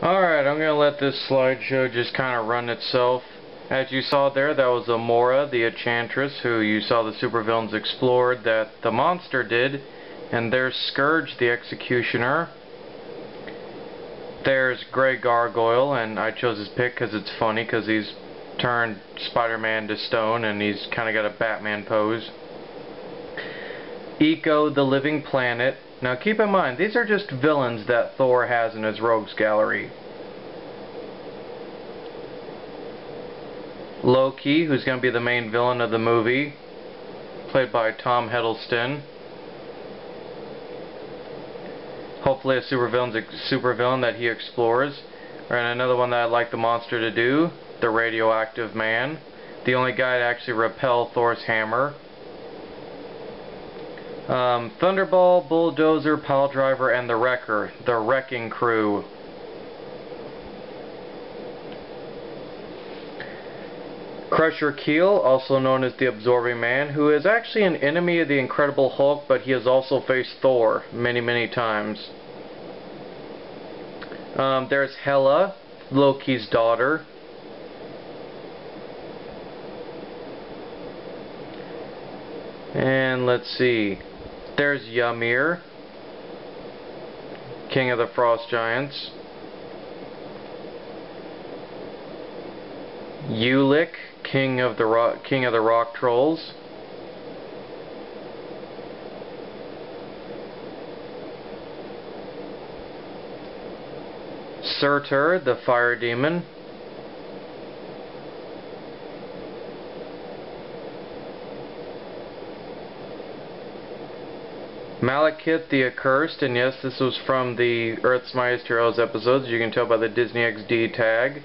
Alright, I'm going to let this slideshow just kind of run itself. As you saw there, that was Amora, the Enchantress, who you saw the supervillains explored that the monster did. And there's Scourge, the Executioner. There's Grey Gargoyle, and I chose his pick because it's funny, because he's turned Spider-Man to stone, and he's kind of got a Batman pose. Eco, the Living Planet. Now keep in mind, these are just villains that Thor has in his rogues gallery. Loki, who's going to be the main villain of the movie, played by Tom Hiddleston. Hopefully a supervillain that he explores. And another one that I'd like the monster to do, the Radioactive Man. The only guy to actually repel Thor's hammer. Thunderball, Bulldozer, Piledriver, and the Wrecker, the Wrecking Crew. Crusher Keel, also known as the Absorbing Man, who is actually an enemy of the Incredible Hulk, but he has also faced Thor many times. There's Hela, Loki's daughter. And let's see. There's Ymir, King of the Frost Giants. Ulik, King of the Rock Trolls. Surtur, the Fire Demon. Malekith the Accursed, and yes, this was from the Earth's Mightiest Heroes episodes, you can tell by the Disney XD tag.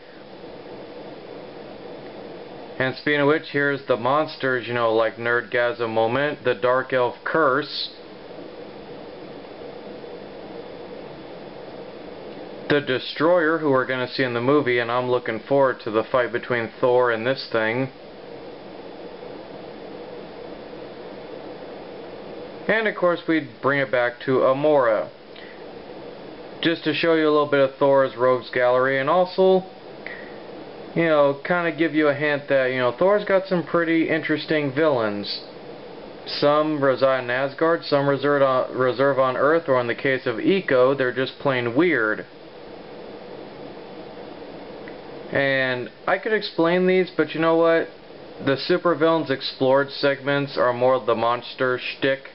And speaking of which, here's the monsters, you know, like Nerdgasm moment, the Dark Elf Curse, the Destroyer, who we're going to see in the movie, and I'm looking forward to the fight between Thor and this thing. And of course we'd bring it back to Amora, just to show you a little bit of Thor's rogues gallery, and also, you know, kind of give you a hint that, you know, Thor's got some pretty interesting villains. Some reside in Asgard, some reserve on Earth, or in the case of Eco, they're just plain weird. And I could explain these, but you know what? The supervillains explored segments are more of the monster shtick.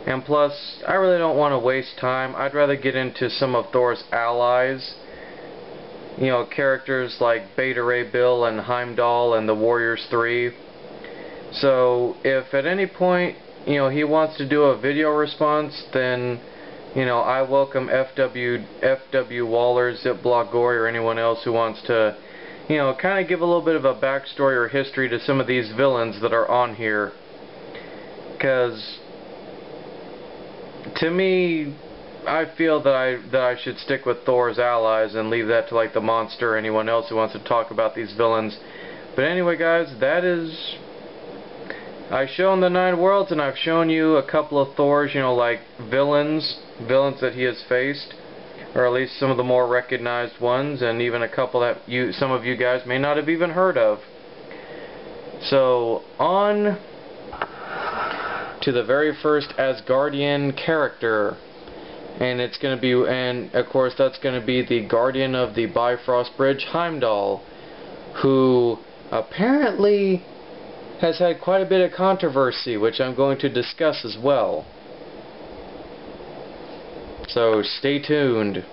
And plus, I really don't want to waste time. I'd rather get into some of Thor's allies. You know, characters like Beta Ray Bill and Heimdall and the Warriors 3. So, if at any point, you know, he wants to do a video response, then, you know, I welcome FW Waller, Zipblock Gory, or anyone else who wants to, you know, kind of give a little bit of a backstory or history to some of these villains that are on here. Because to me, I feel that I should stick with Thor's allies and leave that to like the monster or anyone else who wants to talk about these villains. But anyway, guys, that is... I've shown the 9 worlds, and I've shown you a couple of Thor's, you know, like villains that he has faced, or at least some of the more recognized ones, and even a couple that some of you guys may not have even heard of. So, on to the very first Asgardian character, and it's going to be, and of course that's going to be the guardian of the Bifrost Bridge, Heimdall, who apparently has had quite a bit of controversy, which I'm going to discuss as well. So stay tuned.